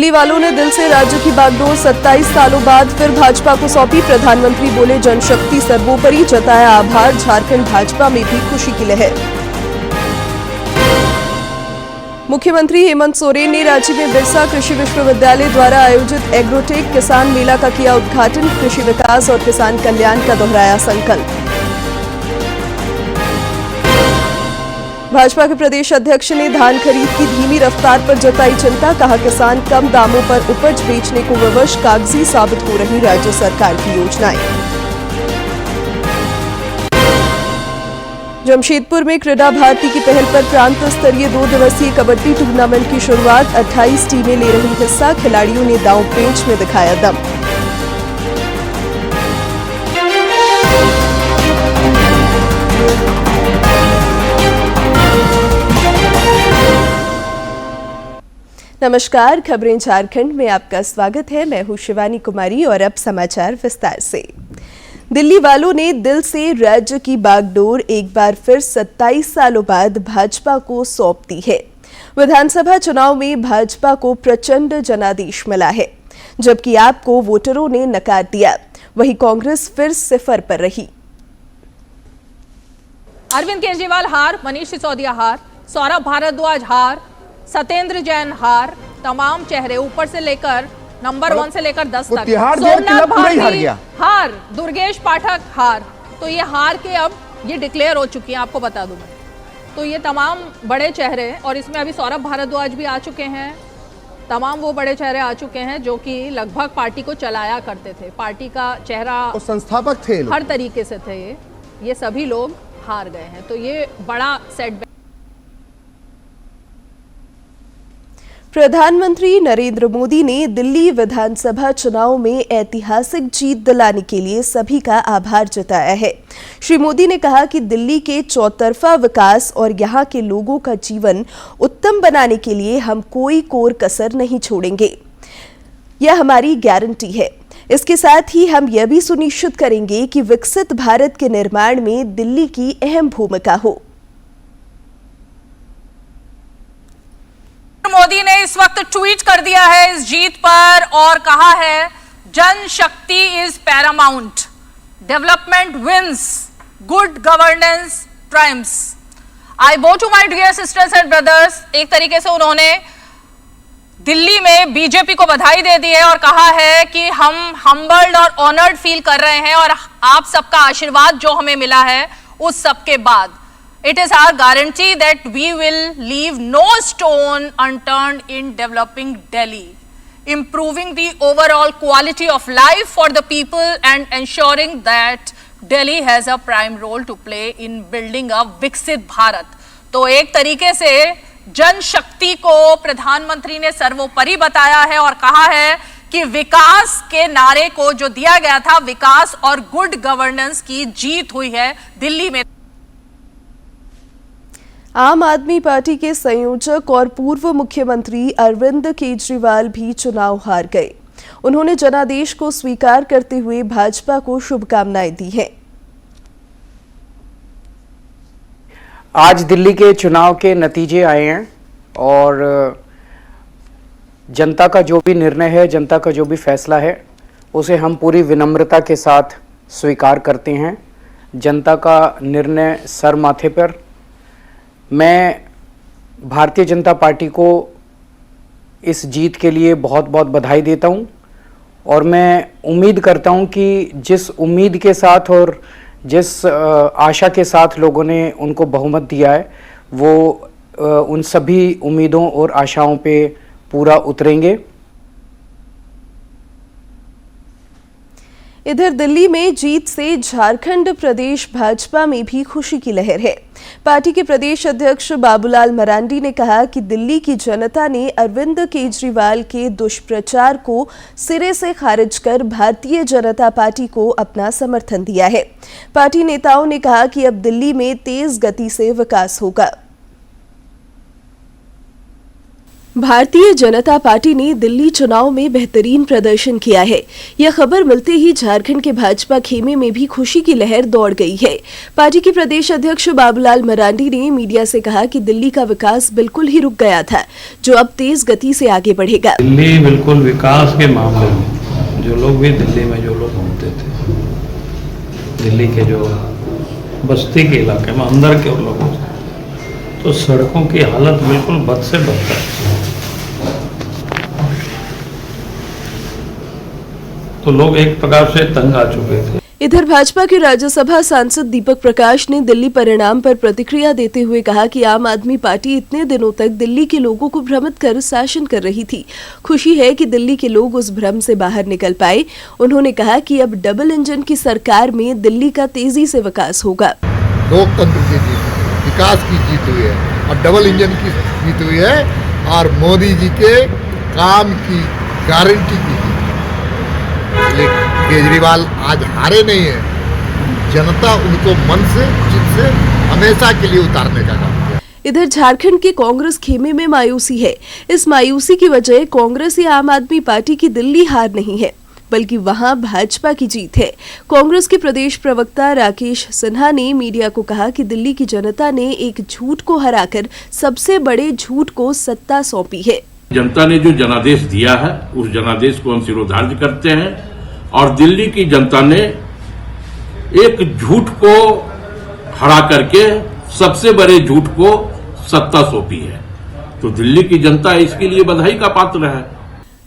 दिल्ली वालों ने दिल से राज्य की बागडोर 27 सालों बाद फिर भाजपा को सौंपी। प्रधानमंत्री बोले जनशक्ति सर्वोपरि, जताया आभार। झारखंड भाजपा में भी खुशी की लहर। मुख्यमंत्री हेमंत सोरेन ने रांची में बिरसा कृषि विश्वविद्यालय द्वारा आयोजित एग्रोटेक किसान मेला का किया उद्घाटन। कृषि विकास और किसान कल्याण का दोहराया संकल्प। भाजपा के प्रदेश अध्यक्ष ने धान खरीद की धीमी रफ्तार पर जताई चिंता। कहा किसान कम दामों पर उपज बेचने को विवश, कागजी साबित हो रही राज्य सरकार की योजनाएं। जमशेदपुर में क्रीडा भारती की पहल पर प्रांत स्तरीय 2 दिवसीय कबड्डी टूर्नामेंट की शुरुआत। 28 टीमें ले रही हिस्सा। खिलाड़ियों ने दांव पेंच में दिखाया दम। नमस्कार, खबरें झारखंड में आपका स्वागत है। मैं हूं शिवानी कुमारी और अब समाचार विस्तार से। दिल्ली वालों ने दिल से राज्य की बागडोर एक बार फिर 27 सालों बाद भाजपा को सौंप दी है। विधानसभा चुनाव में भाजपा को प्रचंड जनादेश मिला है, जबकि आपको वोटरों ने नकार दिया। वहीं कांग्रेस फिर सिफर पर रही। अरविंद केजरीवाल हार, मनीष सिसोदिया हार, सौरभ भारद्वाज हार, सत्येंद्र जैन हार, तमाम चेहरे ऊपर से लेकर नंबर 1 से लेकर 10 तक। सोमनाथ भारती हार, दुर्गेश पाठक हार। तो ये हार के अब ये डिक्लेयर हो चुकी हैं, आपको बता दूं मैं। तो ये तमाम बड़े चेहरे, और इसमें अभी सौरभ भारद्वाज भी आ चुके हैं। तमाम वो बड़े चेहरे आ चुके हैं जो कि लगभग पार्टी को चलाया करते थे, पार्टी का चेहरा, संस्थापक थे, हर तरीके से थे। ये सभी लोग हार गए हैं। तो ये बड़ा सेटबैक। प्रधानमंत्री नरेंद्र मोदी ने दिल्ली विधानसभा चुनाव में ऐतिहासिक जीत दिलाने के लिए सभी का आभार जताया है। श्री मोदी ने कहा कि दिल्ली के चौतरफा विकास और यहां के लोगों का जीवन उत्तम बनाने के लिए हम कोई कोर कसर नहीं छोड़ेंगे। यह हमारी गारंटी है। इसके साथ ही हम यह भी सुनिश्चित करेंगे कि विकसित भारत के निर्माण में दिल्ली की अहम भूमिका हो। मोदी ने इस वक्त ट्वीट कर दिया है इस जीत पर और कहा है, जनशक्ति is paramount, development wins, good governance triumphs. I bow to my dear sisters and brothers. एक तरीके से उन्होंने दिल्ली में बीजेपी को बधाई दे दी है और कहा है कि हम हम्बल्ड और ऑनर्ड फील कर रहे हैं, और आप सबका आशीर्वाद जो हमें मिला है उस सब के बाद it is our guarantee that we will leave no stone unturned in developing Delhi, improving the overall quality of life for the people and ensuring that Delhi has a prime role to play in building a विकसित भारत। तो एक तरीके से जनशक्ति को प्रधानमंत्री ने सर्वोपरि बताया है और कहा है कि विकास के नारे को जो दिया गया था, विकास और गुड गवर्नेंस की जीत हुई है दिल्ली में। आम आदमी पार्टी के संयोजक और पूर्व मुख्यमंत्री अरविंद केजरीवाल भी चुनाव हार गए। उन्होंने जनादेश को स्वीकार करते हुए भाजपा को शुभकामनाएं दी हैं। आज दिल्ली के चुनाव के नतीजे आए हैं और जनता का जो भी निर्णय है, जनता का जो भी फैसला है, उसे हम पूरी विनम्रता के साथ स्वीकार करते हैं। जनता का निर्णय सर माथे पर। मैं भारतीय जनता पार्टी को इस जीत के लिए बहुत बहुत बधाई देता हूं, और मैं उम्मीद करता हूं कि जिस उम्मीद के साथ और जिस आशा के साथ लोगों ने उनको बहुमत दिया है, वो उन सभी उम्मीदों और आशाओं पे पूरा उतरेंगे। इधर दिल्ली में जीत से झारखंड प्रदेश भाजपा में भी खुशी की लहर है। पार्टी के प्रदेश अध्यक्ष बाबूलाल मरांडी ने कहा कि दिल्ली की जनता ने अरविंद केजरीवाल के दुष्प्रचार को सिरे से खारिज कर भारतीय जनता पार्टी को अपना समर्थन दिया है। पार्टी नेताओं ने कहा कि अब दिल्ली में तेज गति से विकास होगा। भारतीय जनता पार्टी ने दिल्ली चुनाव में बेहतरीन प्रदर्शन किया है। यह खबर मिलते ही झारखंड के भाजपा खेमे में भी खुशी की लहर दौड़ गई है। पार्टी के प्रदेश अध्यक्ष बाबूलाल मरांडी ने मीडिया से कहा कि दिल्ली का विकास बिल्कुल ही रुक गया था, जो अब तेज गति से आगे बढ़ेगा। दिल्ली बिल्कुल विकास के मामले में जो लोग भी दिल्ली में जो लोग घूमते थे, दिल्ली के जो बस्ती के इलाके में अंदर के लोगों से, तो सड़कों की हालत बिल्कुल बद से बदतर है। तो लोग एक प्रकार से तंग आ चुके थे। इधर भाजपा के राज्यसभा सांसद दीपक प्रकाश ने दिल्ली परिणाम पर प्रतिक्रिया देते हुए कहा कि आम आदमी पार्टी इतने दिनों तक दिल्ली के लोगों को भ्रमित कर शासन कर रही थी। खुशी है कि दिल्ली के लोग उस भ्रम से बाहर निकल पाए। उन्होंने कहा कि अब डबल इंजन की सरकार में दिल्ली का तेजी से विकास होगा। लोकतंत्र की जीत, विकास की जीत हुई है और डबल इंजन की जीत हुई है और मोदी जी के काम की गारंटी की जीत। केजरीवाल आज हारे नहीं है, जनता उनको मन से चित से हमेशा के लिए उतारने का काम किया। इधर झारखंड के कांग्रेस खेमे में मायूसी है। इस मायूसी की वजह कांग्रेस या आम आदमी पार्टी की दिल्ली हार नहीं है, बल्कि वहां भाजपा की जीत है। कांग्रेस के प्रदेश प्रवक्ता राकेश सिन्हा ने मीडिया को कहा कि दिल्ली की जनता ने एक झूठ को हराकर सबसे बड़े झूठ को सत्ता सौंपी है। जनता ने जो जनादेश दिया है उस जनादेश को हम सिरोधार्य करते हैं और दिल्ली की जनता ने एक झूठ को हरा करके सबसे बड़े झूठ को सत्ता सौंपी है। तो दिल्ली की जनता इसके लिए बधाई का पात्र है।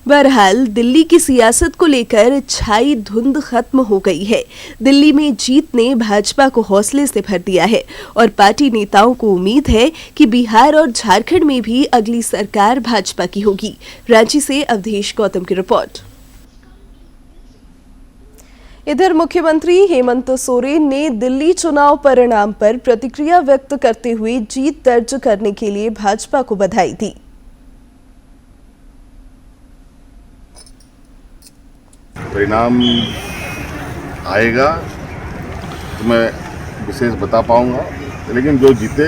बहरहाल दिल्ली की सियासत को लेकर छाई धुंध खत्म हो गई है। दिल्ली में जीत ने भाजपा को हौसले से भर दिया है और पार्टी नेताओं को उम्मीद है कि बिहार और झारखंड में भी अगली सरकार भाजपा की होगी। रांची से अवधेश गौतम की रिपोर्ट। इधर मुख्यमंत्री हेमंत सोरेन ने दिल्ली चुनाव परिणाम पर प्रतिक्रिया व्यक्त करते हुए जीत दर्ज करने के लिए भाजपा को बधाई दी। परिणाम आएगा तो मैं विशेष बता पाऊंगा, लेकिन जो जीते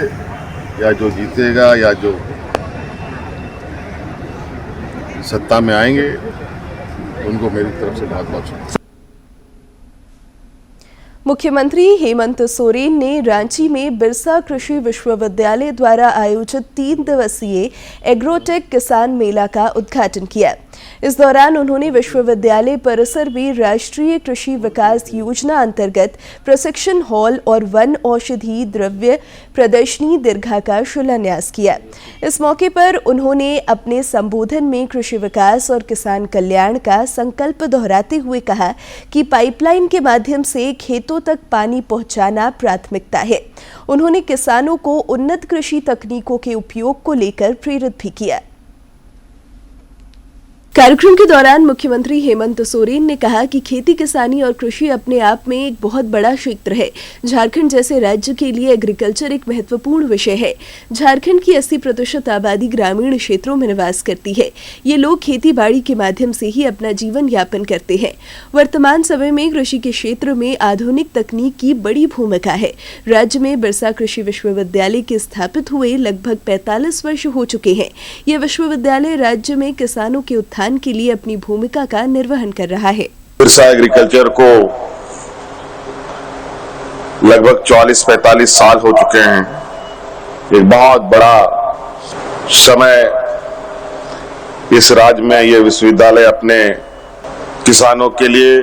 या जो जीतेगा या जो सत्ता में आएंगे उनको मेरी तरफ से बहुत बहुत शुभकामनाएं। मुख्यमंत्री हेमंत सोरेन ने रांची में बिरसा कृषि विश्वविद्यालय द्वारा आयोजित 3 दिवसीय एग्रोटेक किसान मेला का उद्घाटन किया। इस दौरान उन्होंने विश्वविद्यालय परिसर में राष्ट्रीय कृषि विकास योजना अंतर्गत प्रशिक्षण हॉल और वन औषधि द्रव्य प्रदर्शनी दीर्घा का शिलान्यास किया। इस मौके पर उन्होंने अपने संबोधन में कृषि विकास और किसान कल्याण का संकल्प दोहराते हुए कहा कि पाइपलाइन के माध्यम से खेतों तक पानी पहुंचाना प्राथमिकता है। उन्होंने किसानों को उन्नत कृषि तकनीकों के उपयोग को लेकर प्रेरित भी किया। कार्यक्रम के दौरान मुख्यमंत्री हेमंत सोरेन ने कहा कि खेती किसानी और कृषि अपने आप में एक बहुत बड़ा क्षेत्र है। झारखंड जैसे राज्य के लिए एग्रीकल्चर एक महत्वपूर्ण विषय है। झारखंड की 80% आबादी ग्रामीण क्षेत्रों में निवास करती है। ये लोग खेती बाड़ी के माध्यम से ही अपना जीवन यापन करते हैं। वर्तमान समय में कृषि के क्षेत्र में आधुनिक तकनीक की बड़ी भूमिका है। राज्य में बिरसा कृषि विश्वविद्यालय के स्थापित हुए लगभग 45 वर्ष हो चुके हैं। यह विश्वविद्यालय राज्य में किसानों के उत्थान के लिए अपनी भूमिका का निर्वहन कर रहा है। बिरसा एग्रीकल्चर को लगभग 40-45 साल हो चुके हैं। एक बहुत बड़ा समय इस राज्य में यह विश्वविद्यालय अपने किसानों के लिए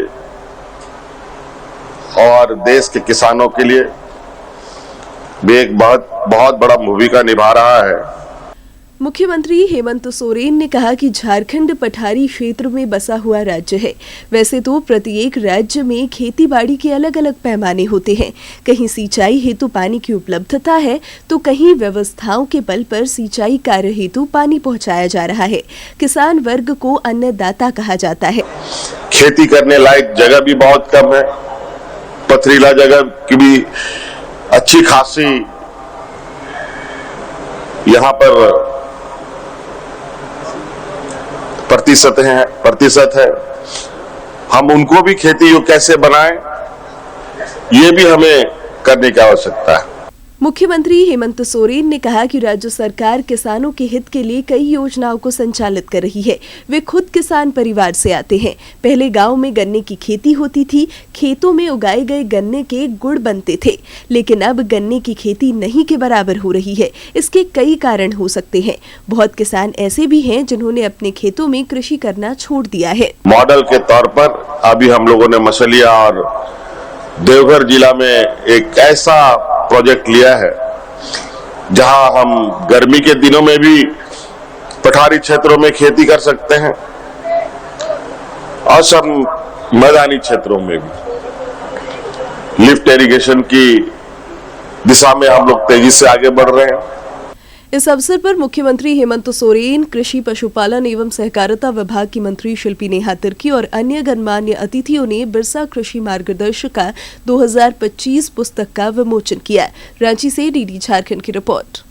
और देश के किसानों के लिए भी एक बहुत बड़ा भूमिका निभा रहा है। मुख्यमंत्री हेमंत सोरेन ने कहा कि झारखंड पठारी क्षेत्र में बसा हुआ राज्य है। वैसे तो प्रत्येक राज्य में खेती बाड़ी के अलग अलग पैमाने होते हैं। कहीं सिंचाई हेतु पानी की उपलब्धता है तो कहीं व्यवस्थाओं के बल पर सिंचाई कार्य हेतु पानी पहुंचाया जा रहा है। किसान वर्ग को अन्नदाता कहा जाता है। खेती करने लायक जगह भी बहुत कम है। पथरीला जगह की भी अच्छी खासी यहाँ पर प्रतिशत है। हम उनको भी खेती कैसे बनाएं, ये भी हमें करने की आवश्यकता है। मुख्यमंत्री हेमंत सोरेन ने कहा कि राज्य सरकार किसानों के हित के लिए कई योजनाओं को संचालित कर रही है। वे खुद किसान परिवार से आते हैं। पहले गांव में गन्ने की खेती होती थी, खेतों में उगाए गए गन्ने के गुड़ बनते थे, लेकिन अब गन्ने की खेती नहीं के बराबर हो रही है। इसके कई कारण हो सकते हैं। बहुत किसान ऐसे भी हैं जिन्होंने अपने खेतों में कृषि करना छोड़ दिया है। मॉडल के तौर पर अभी हम लोगों ने मछलिया और देवघर जिला में एक ऐसा प्रोजेक्ट लिया है जहां हम गर्मी के दिनों में भी पठारी क्षेत्रों में खेती कर सकते हैं और सब मैदानी क्षेत्रों में भी लिफ्ट इरिगेशन की दिशा में हम लोग तेजी से आगे बढ़ रहे हैं। इस अवसर पर मुख्यमंत्री हेमंत सोरेन, कृषि पशुपालन एवं सहकारिता विभाग की मंत्री शिल्पी नेहा तिर्की और अन्य गणमान्य अतिथियों ने बिरसा कृषि मार्गदर्शिका 2025 पुस्तक का विमोचन किया। रांची से डीडी झारखंड की रिपोर्ट।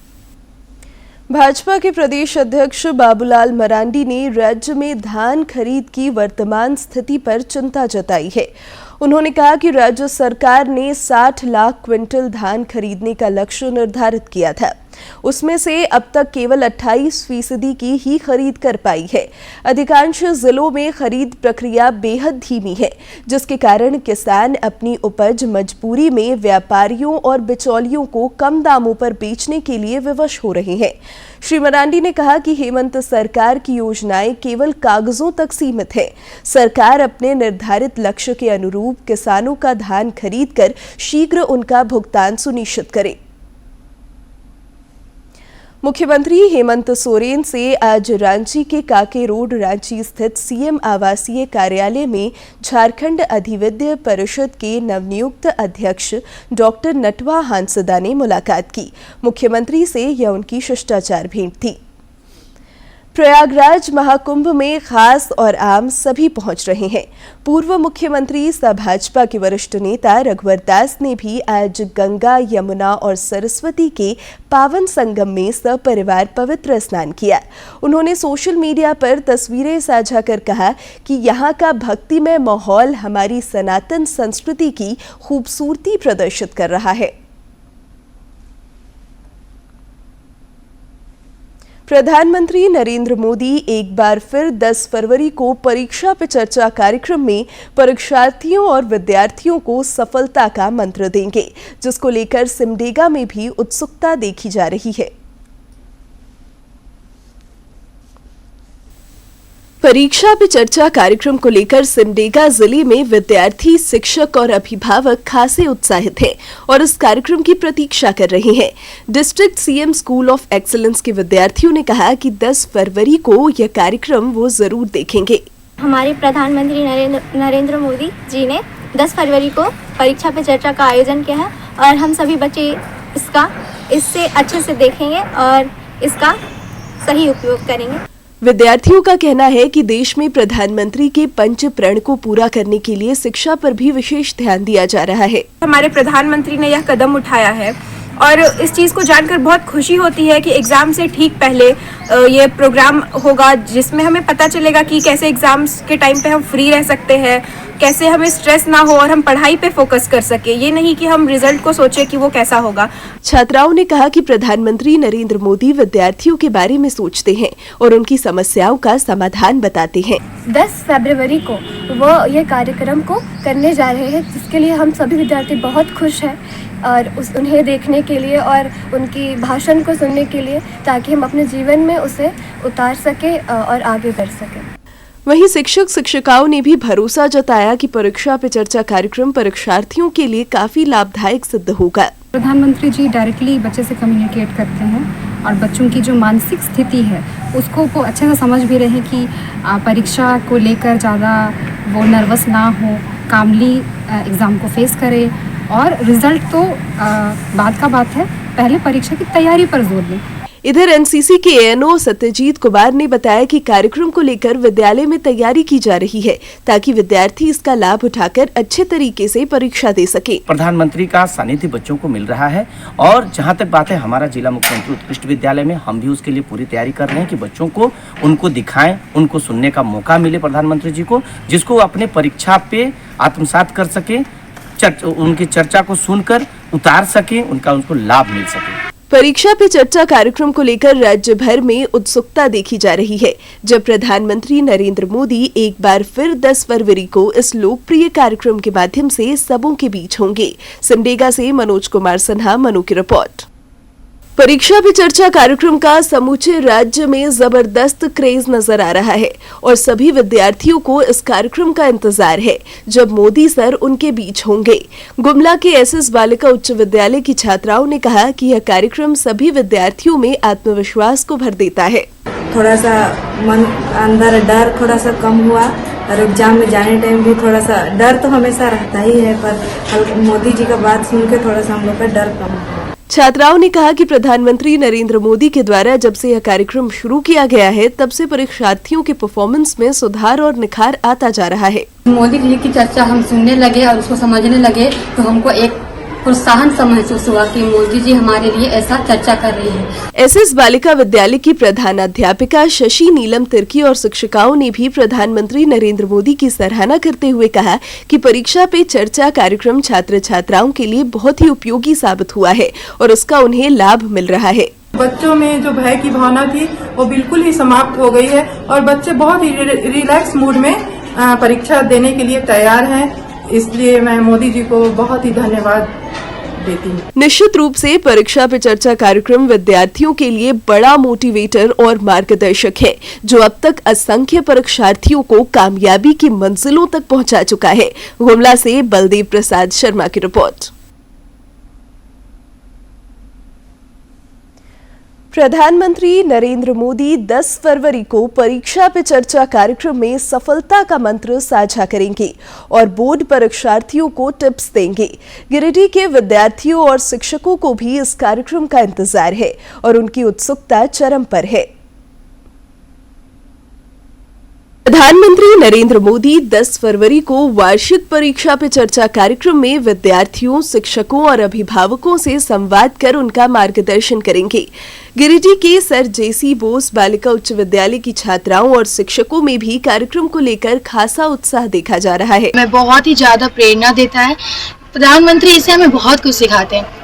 भाजपा के प्रदेश अध्यक्ष बाबूलाल मरांडी ने राज्य में धान खरीद की वर्तमान स्थिति पर चिंता जताई है। उन्होंने कहा कि राज्य सरकार ने 60 लाख क्विंटल धान खरीदने का लक्ष्य निर्धारित किया था। उसमें से अब तक केवल 28% की ही खरीद कर पाई है। अधिकांश जिलों में खरीद प्रक्रिया बेहद धीमी है, जिसके कारण किसान अपनी उपज मजबूरी में व्यापारियों और बिचौलियों को कम दामों पर बेचने के लिए विवश हो रहे हैं। श्री मरांडी ने कहा कि हेमंत सरकार की योजनाएं केवल कागजों तक सीमित है। सरकार अपने निर्धारित लक्ष्य के अनुरूप किसानों का धान खरीदकर शीघ्र उनका भुगतान सुनिश्चित करे। मुख्यमंत्री हेमंत सोरेन से आज रांची के काके रोड रांची स्थित सीएम आवासीय कार्यालय में झारखंड अधिविद्य परिषद के नवनियुक्त अध्यक्ष डॉक्टर नटवा हांसदा ने मुलाकात की। मुख्यमंत्री से यह उनकी शिष्टाचार भेंट थी। प्रयागराज महाकुंभ में खास और आम सभी पहुंच रहे हैं। पूर्व मुख्यमंत्री सह भाजपा के वरिष्ठ नेता रघुवर दास ने भी आज गंगा, यमुना और सरस्वती के पावन संगम में सपरिवार पवित्र स्नान किया। उन्होंने सोशल मीडिया पर तस्वीरें साझा कर कहा कि यहाँ का भक्तिमय माहौल हमारी सनातन संस्कृति की खूबसूरती प्रदर्शित कर रहा है। प्रधानमंत्री नरेंद्र मोदी एक बार फिर 10 फरवरी को परीक्षा पे चर्चा कार्यक्रम में परीक्षार्थियों और विद्यार्थियों को सफलता का मंत्र देंगे, जिसको लेकर सिमडेगा में भी उत्सुकता देखी जा रही है। परीक्षा पे चर्चा कार्यक्रम को लेकर सिमडेगा जिले में विद्यार्थी, शिक्षक और अभिभावक खासे उत्साहित हैं और इस कार्यक्रम की प्रतीक्षा कर रहे हैं। District CM school of excellence के विद्यार्थियों ने कहा कि 10 फरवरी को यह कार्यक्रम वो जरूर देखेंगे। हमारे प्रधानमंत्री नरेंद्र मोदी जी ने 10 फरवरी को परीक्षा पे चर्चा का आयोजन किया है और हम सभी बच्चे इससे अच्छे से देखेंगे और इसका सही उपयोग करेंगे। विद्यार्थियों का कहना है कि देश में प्रधानमंत्री के पंच प्रण को पूरा करने के लिए शिक्षा पर भी विशेष ध्यान दिया जा रहा है। हमारे प्रधानमंत्री ने यह कदम उठाया है और इस चीज़ को जानकर बहुत खुशी होती है कि एग्ज़ाम से ठीक पहले ये प्रोग्राम होगा, जिसमें हमें पता चलेगा कि कैसे एग्ज़ाम्स के टाइम पे हम फ्री रह सकते हैं, कैसे हमें स्ट्रेस ना हो और हम पढ़ाई पे फोकस कर सके। ये नहीं कि हम रिजल्ट को सोचें कि वो कैसा होगा। छात्राओं ने कहा कि प्रधानमंत्री नरेंद्र मोदी विद्यार्थियों के बारे में सोचते हैं और उनकी समस्याओं का समाधान बताते हैं। 10 फरवरी को वो ये कार्यक्रम को करने जा रहे हैं, जिसके लिए हम सभी विद्यार्थी बहुत खुश हैं और उन्हें देखने के लिए और उनकी भाषण को सुनने के लिए, ताकि हम अपने जीवन में उसे उतार सके और आगे बढ़ सकें। वहीं शिक्षक शिक्षिकाओं ने भी भरोसा जताया कि परीक्षा पे चर्चा कार्यक्रम परीक्षार्थियों के लिए काफी लाभदायक सिद्ध होगा। प्रधानमंत्री जी डायरेक्टली बच्चे से कम्युनिकेट करते हैं और बच्चों की जो मानसिक स्थिति है उसको वो अच्छे से समझ भी रहे हैं कि परीक्षा को लेकर ज़्यादा वो नर्वस ना हो, कामली एग्ज़ाम को फेस करे और रिजल्ट तो बाद का बात है, पहले परीक्षा की तैयारी पर जोर दें। इधर एनसीसी के एएनओ सत्यजीत कुमार ने बताया कि कार्यक्रम को लेकर विद्यालय में तैयारी की जा रही है, ताकि विद्यार्थी इसका लाभ उठाकर अच्छे तरीके से परीक्षा दे सके। प्रधानमंत्री का सानिध्य बच्चों को मिल रहा है और जहां तक बात है हमारा जिला मुख्यमंत्री उत्कृष्ट विद्यालय में, हम भी उसके लिए पूरी तैयारी कर रहे हैं कि बच्चों को उनको दिखाएं, उनको सुनने का मौका मिले प्रधानमंत्री जी को, जिसको अपने परीक्षा पे आत्मसात कर सके, उनकी चर्चा को सुनकर उतार सकें, उनको लाभ मिल सके। परीक्षा पे चर्चा कार्यक्रम को लेकर राज्य भर में उत्सुकता देखी जा रही है, जब प्रधानमंत्री नरेंद्र मोदी एक बार फिर 10 फरवरी को इस लोकप्रिय कार्यक्रम के माध्यम से सबों के बीच होंगे। सिमडेगा से मनोज कुमार सिन्हा, मनु की रिपोर्ट। परीक्षा पे चर्चा कार्यक्रम का समूचे राज्य में जबरदस्त क्रेज नजर आ रहा है और सभी विद्यार्थियों को इस कार्यक्रम का इंतजार है, जब मोदी सर उनके बीच होंगे। गुमला के एसएस बालिका उच्च विद्यालय की छात्राओं ने कहा कि यह कार्यक्रम सभी विद्यार्थियों में आत्मविश्वास को भर देता है। थोड़ा सा मन अंदर डर थोड़ा सा कम हुआ और एग्जाम में जाने टाइम भी थोड़ा सा डर तो हमेशा रहता ही है, पर मोदी जी का बात सुन के थोड़ा सा हम लोग का डर कम हुआ। छात्राओं ने कहा कि प्रधानमंत्री नरेंद्र मोदी के द्वारा जब से यह कार्यक्रम शुरू किया गया है, तब से परीक्षार्थियों के परफॉर्मेंस में सुधार और निखार आता जा रहा है। मोदी जी की चर्चा हम सुनने लगे और उसको समझने लगे तो हमको एक प्रोत्साहन सा महसूस हुआ कि मोदी जी हमारे लिए ऐसा चर्चा कर रही है। एसएस बालिका विद्यालय की प्रधानाध्यापिका शशि नीलम तिर्की और शिक्षिकाओं ने भी प्रधानमंत्री नरेंद्र मोदी की सराहना करते हुए कहा कि परीक्षा पे चर्चा कार्यक्रम छात्र छात्राओं के लिए बहुत ही उपयोगी साबित हुआ है और उसका उन्हें लाभ मिल रहा है। बच्चों में जो भय की भावना थी वो बिल्कुल ही समाप्त हो गई है और बच्चे बहुत ही रिलैक्स मूड में परीक्षा देने के लिए तैयार हैं। इसलिए मैं मोदी जी को बहुत ही धन्यवाद देती हूँ। निश्चित रूप से परीक्षा पे चर्चा कार्यक्रम विद्यार्थियों के लिए बड़ा मोटिवेटर और मार्गदर्शक है, जो अब तक असंख्य परीक्षार्थियों को कामयाबी की मंजिलों तक पहुंचा चुका है। गुमला से बलदेव प्रसाद शर्मा की रिपोर्ट। प्रधानमंत्री नरेंद्र मोदी 10 फरवरी को परीक्षा पे चर्चा कार्यक्रम में सफलता का मंत्र साझा करेंगे और बोर्ड परीक्षार्थियों को टिप्स देंगे। गिरिडीह के विद्यार्थियों और शिक्षकों को भी इस कार्यक्रम का इंतजार है और उनकी उत्सुकता चरम पर है। प्रधानमंत्री नरेंद्र मोदी 10 फरवरी को वार्षिक परीक्षा पे चर्चा कार्यक्रम में विद्यार्थियों, शिक्षकों और अभिभावकों से संवाद कर उनका मार्गदर्शन करेंगे। गिरिडीह के सर जेसी बोस बालिका उच्च विद्यालय की छात्राओं और शिक्षकों में भी कार्यक्रम को लेकर खासा उत्साह देखा जा रहा है। हमें बहुत ही ज्यादा प्रेरणा देता है। प्रधानमंत्री इससे हमें बहुत कुछ सिखाते हैं।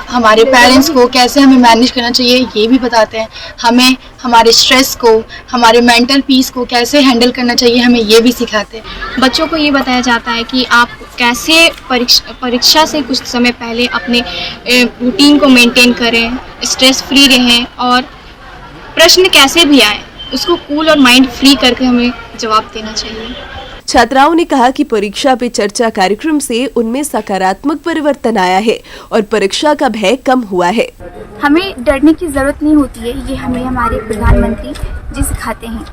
हमारे पेरेंट्स को कैसे हमें मैनेज करना चाहिए ये भी बताते हैं। हमें हमारे स्ट्रेस को, हमारे मेंटल पीस को कैसे हैंडल करना चाहिए हमें ये भी सिखाते हैं। बच्चों को ये बताया जाता है कि आप कैसे परीक्षा से कुछ समय पहले अपने रूटीन को मेंटेन करें, स्ट्रेस फ्री रहें और प्रश्न कैसे भी आए उसको कूल और माइंड फ्री करके हमें जवाब देना चाहिए। छात्राओं ने कहा कि परीक्षा पे चर्चा कार्यक्रम से उनमें सकारात्मक परिवर्तन आया है और परीक्षा का भय कम हुआ है। हमें डरने की ज़रूरत नहीं होती है, ये हमें हमारे प्रधानमंत्री जी सिखाते हैं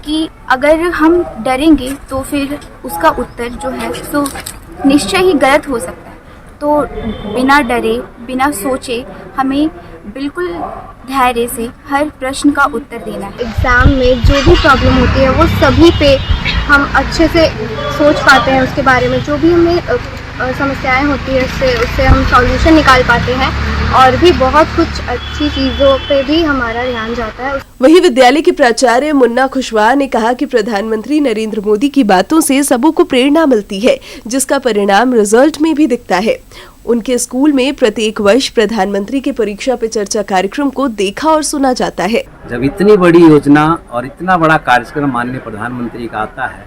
कि अगर हम डरेंगे तो फिर उसका उत्तर जो है सो निश्चय ही गलत हो सकता है। तो बिना डरे, बिना सोचे हमें बिल्कुल धैर्य से हर प्रश्न का उत्तर देना है। एग्ज़ाम में जो भी प्रॉब्लम होती है वो सभी पे हम अच्छे से सोच पाते हैं, उसके बारे में जो भी हमें समस्याएं होती है उससे हम सॉल्यूशन निकाल पाते हैं और भी बहुत कुछ अच्छी चीज़ों पे भी हमारा ध्यान जाता है। वहीं विद्यालय के प्राचार्य मुन्ना खुशवाहा ने कहा कि प्रधानमंत्री नरेंद्र मोदी की बातों से सबों को प्रेरणा मिलती है, जिसका परिणाम रिजल्ट में भी दिखता है। उनके स्कूल में प्रत्येक वर्ष प्रधानमंत्री के परीक्षा पे चर्चा कार्यक्रम को देखा और सुना जाता है। जब इतनी बड़ी योजना और इतना बड़ा कार्यक्रम माननीय प्रधानमंत्री का आता है,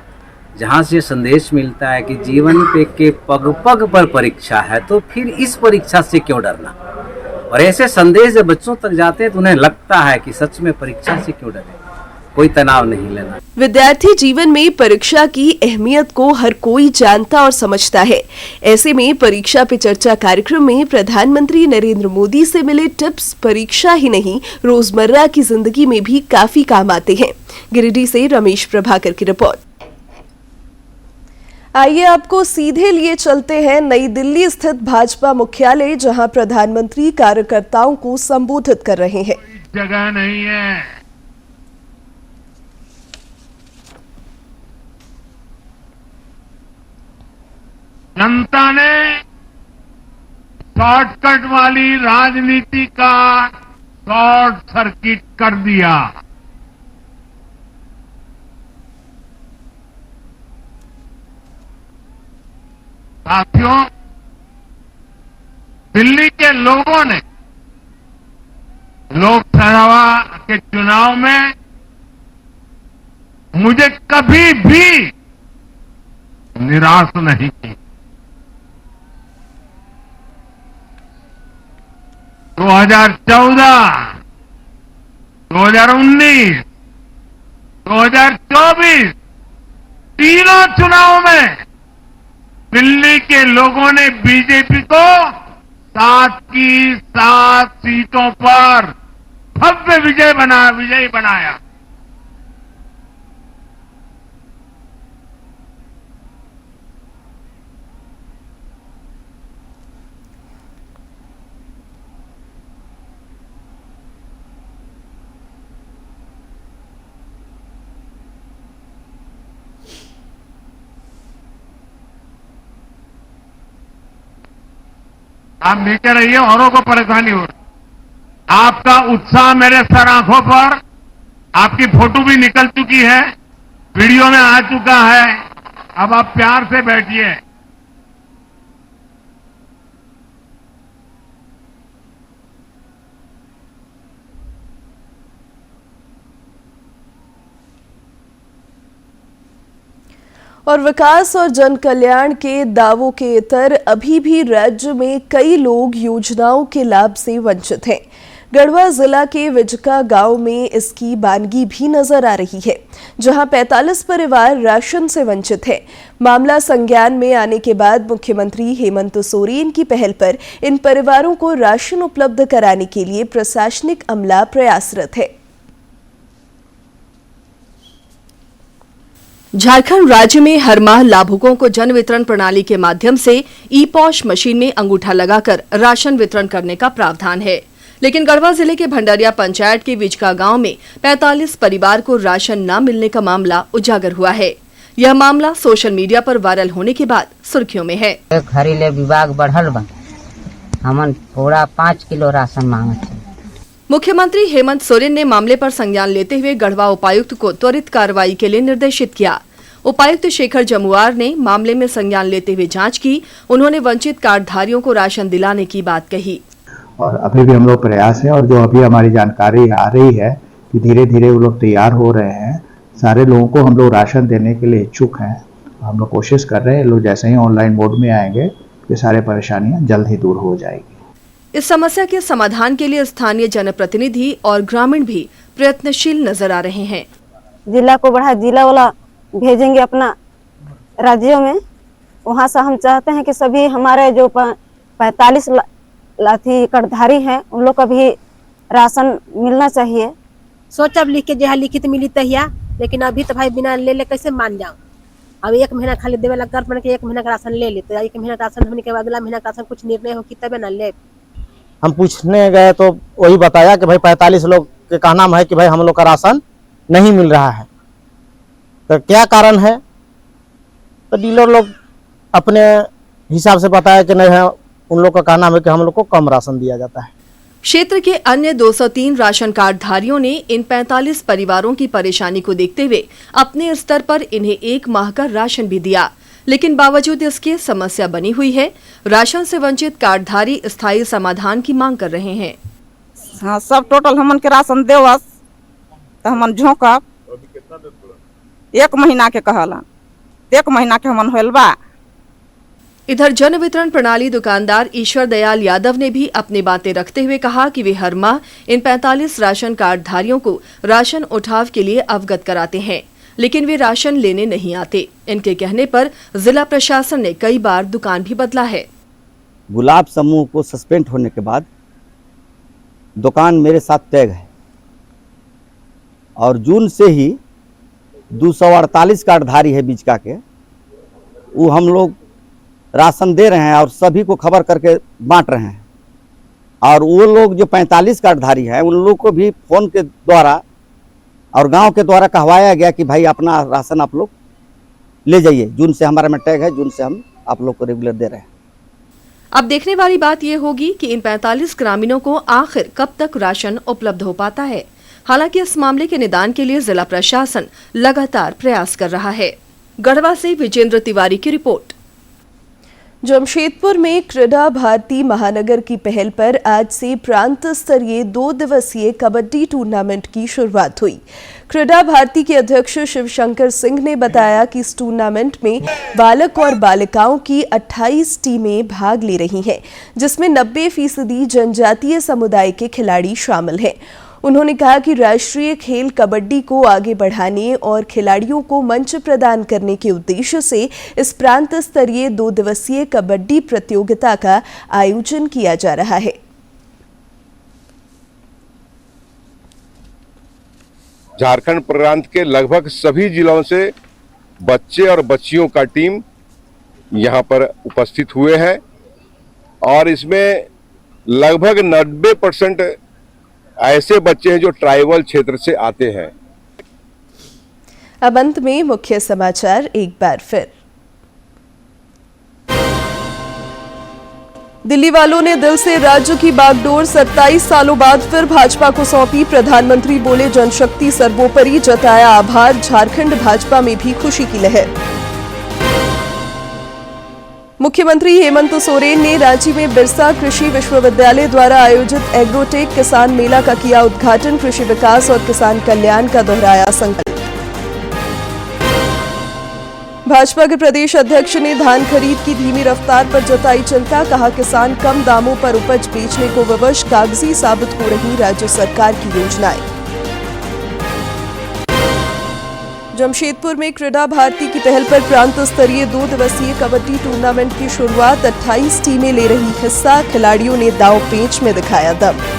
जहां से संदेश मिलता है कि जीवन पे के पग पग पर परीक्षा है, तो फिर इस परीक्षा से क्यों डरना। और ऐसे संदेश जब बच्चों तक जाते हैं तो उन्हें लगता है कि सच में परीक्षा से क्यों डरे, कोई तनाव नहीं लेना। विद्यार्थी जीवन में परीक्षा की अहमियत को हर कोई जानता और समझता है। ऐसे में परीक्षा पे चर्चा कार्यक्रम में प्रधानमंत्री नरेंद्र मोदी से मिले टिप्स परीक्षा ही नहीं, रोजमर्रा की जिंदगी में भी काफी काम आते हैं। गिरिडीह से रमेश प्रभाकर की रिपोर्ट। आइए आपको सीधे लिए चलते हैं नई दिल्ली स्थित भाजपा मुख्यालय, जहां प्रधानमंत्री कार्यकर्ताओं को संबोधित कर रहे हैं। जगह नहीं है, जनता ने शॉर्टकट वाली राजनीति का शॉर्ट सर्किट कर दिया। साथियों, दिल्ली के लोगों ने लोकसभा के चुनाव में मुझे कभी भी निराश नहीं की। 2014, 2019, 2024 तीनों चुनाव में दिल्ली के लोगों ने बीजेपी को 7 की 7 सीटों पर भव्य विजयी बनाया। आप नीचे रहिए, औरों को परेशानी हो रही। आपका उत्साह मेरे सर आंखों पर, आपकी फोटो भी निकल चुकी है, वीडियो में आ चुका है। अब आप प्यार से बैठिए। और विकास और जन कल्याण के दावों के इतर अभी भी राज्य में कई लोग योजनाओं के लाभ से वंचित हैं। गढ़वा जिला के विजका गांव में इसकी बानगी भी नजर आ रही है, जहां 45 परिवार राशन से वंचित हैं। मामला संज्ञान में आने के बाद मुख्यमंत्री हेमंत सोरेन की पहल पर इन परिवारों को राशन उपलब्ध कराने के लिए प्रशासनिक अमला प्रयासरत है। झारखंड राज्य में हर माह लाभुकों को जन वितरण प्रणाली के माध्यम से ई-पॉश मशीन में अंगूठा लगाकर राशन वितरण करने का प्रावधान है, लेकिन गढ़वा जिले के भंडारिया पंचायत के विजका गांव में 45 परिवार को राशन न मिलने का मामला उजागर हुआ है। यह मामला सोशल मीडिया पर वायरल होने के बाद सुर्खियों में है। घरेलू विभाग बढ़ल बा, हमन थोड़ा 5 किलो राशन मांगत। मुख्यमंत्री हेमंत सोरेन ने मामले पर संज्ञान लेते हुए गढ़वा उपायुक्त को त्वरित कार्रवाई के लिए निर्देशित किया। उपायुक्त शेखर जमुआर ने मामले में संज्ञान लेते हुए जांच की। उन्होंने वंचित कार्डधारियों को राशन दिलाने की बात कही। और अभी भी हम लोग प्रयास है, और जो अभी हमारी जानकारी आ रही है कि धीरे धीरे वो लोग तैयार हो रहे हैं। सारे लोगों को हम लोग राशन देने के लिए इच्छुक हैं। हम लोग कोशिश कर रहे हैं, लोग जैसे ही ऑनलाइन मोड में आएंगे ये सारे परेशानियां जल्द ही दूर हो जाएगी। इस समस्या के समाधान के लिए स्थानीय जनप्रतिनिधि और ग्रामीण भी प्रयत्नशील नजर आ रहे हैं। जिला को बढ़ा, जिला वाला भेजेंगे अपना राज्यों में, वहाँ से हम चाहते हैं कि सभी हमारे जो 45 लाठी कार्डधारी हैं उन लोग का भी राशन मिलना चाहिए। सोच अब लिख के जहाँ लिखित मिली तहिया, लेकिन अभी तो भाई बिना ले कैसे मान जाऊँ। अब 1 महीना खाली देवे लग कर के 1 महीना का राशन ले लेते, 1 महीना का राशन होने के बाद अगला महीना का राशन कुछ निर्णय हो कि तबे न ले। हम पूछने गए तो वही बताया कि भाई 45 लोग के कहना है कि भाई हम लोग का राशन नहीं मिल रहा है। तो क्या कारण है, तो डीलर लोग अपने हिसाब से बताया कि नहीं है, उन लोग का कहना है कि हम लोग को कम राशन दिया जाता है। क्षेत्र के अन्य 203 राशन कार्ड धारियों ने इन 45 परिवारों की परेशानी को देखते हुए अपने स्तर पर इन्हें 1 माह का राशन भी दिया, लेकिन बावजूद इसके समस्या बनी हुई है। राशन से वंचित कार्डधारी स्थायी समाधान की मांग कर रहे हैं। हाँ, सब टोटल हमन के राशन देवस तो हमन झोंका 1 महीना के कहला, 1 महीना के हमन होल बा। इधर जन वितरण प्रणाली दुकानदार ईश्वर दयाल यादव ने भी अपनी बातें रखते हुए कहा कि वे हर माह इन 45 राशन कार्डधारियों को राशन उठाव के लिए अवगत कराते हैं, लेकिन वे राशन लेने नहीं आते। इनके कहने पर जिला प्रशासन ने कई बार दुकान भी बदला है। गुलाब समूह को सस्पेंड होने के बाद दुकान मेरे साथ टैग है, और जून से ही 248 कार्डधारी है बीच का के, वो हम लोग राशन दे रहे हैं और सभी को खबर करके बांट रहे हैं। और वो लोग जो 45 कार्डधारी हैं उन लोग को भी फोन के द्वारा और गांव के द्वारा कहवाया गया कि भाई अपना राशन आप लोग ले जाइए। जून से हमारा में टैग है, जून से हम आप लोग को रेगुलर दे रहे हैं। अब देखने वाली बात यह होगी कि इन 45 ग्रामीणों को आखिर कब तक राशन उपलब्ध हो पाता है। हालांकि इस मामले के निदान के लिए जिला प्रशासन लगातार प्रयास कर रहा है। गढ़वा से विजेंद्र तिवारी की रिपोर्ट। जमशेदपुर में क्रीडा भारती महानगर की पहल पर आज से प्रांत स्तरीय 2 दिवसीय कबड्डी टूर्नामेंट की शुरुआत हुई। क्रीडा भारती के अध्यक्ष शिवशंकर सिंह ने बताया कि इस टूर्नामेंट में बालक और बालिकाओं की 28 टीमें भाग ले रही हैं, जिसमें 90% जनजातीय समुदाय के खिलाड़ी शामिल हैं। उन्होंने कहा कि राष्ट्रीय खेल कबड्डी को आगे बढ़ाने और खिलाड़ियों को मंच प्रदान करने के उद्देश्य से इस प्रांत स्तरीय 2 दिवसीय कबड्डी प्रतियोगिता का आयोजन किया जा रहा है। झारखंड प्रांत के लगभग सभी जिलों से बच्चे और बच्चियों का टीम यहां पर उपस्थित हुए हैं और इसमें लगभग 90% ऐसे बच्चे हैं जो ट्राइबल क्षेत्र से आते हैं। अब अंत में मुख्य समाचार एक बार फिर। दिल्ली वालों ने दिल से राज्य की बागडोर 27 सालों बाद फिर भाजपा को सौंपी। प्रधानमंत्री बोले जनशक्ति सर्वोपरि, जताया आभार। झारखंड भाजपा में भी खुशी की लहर। मुख्यमंत्री हेमंत सोरेन ने रांची में बिरसा कृषि विश्वविद्यालय द्वारा आयोजित एग्रोटेक किसान मेला का किया उद्घाटन। कृषि विकास और किसान कल्याण का दोहराया संकल्प। भाजपा के प्रदेश अध्यक्ष ने धान खरीद की धीमी रफ्तार पर जताई चिंता। कहा किसान कम दामों पर उपज बेचने को विवश, कागजी साबित हो रही राज्य सरकार की योजनाएं। जमशेदपुर में क्रीडा भारती की पहल पर प्रांत स्तरीय 2 दिवसीय कबड्डी टूर्नामेंट की शुरुआत। 28 टीमें ले रही हिस्सा। खिलाड़ियों ने दांव पेंच में दिखाया दम।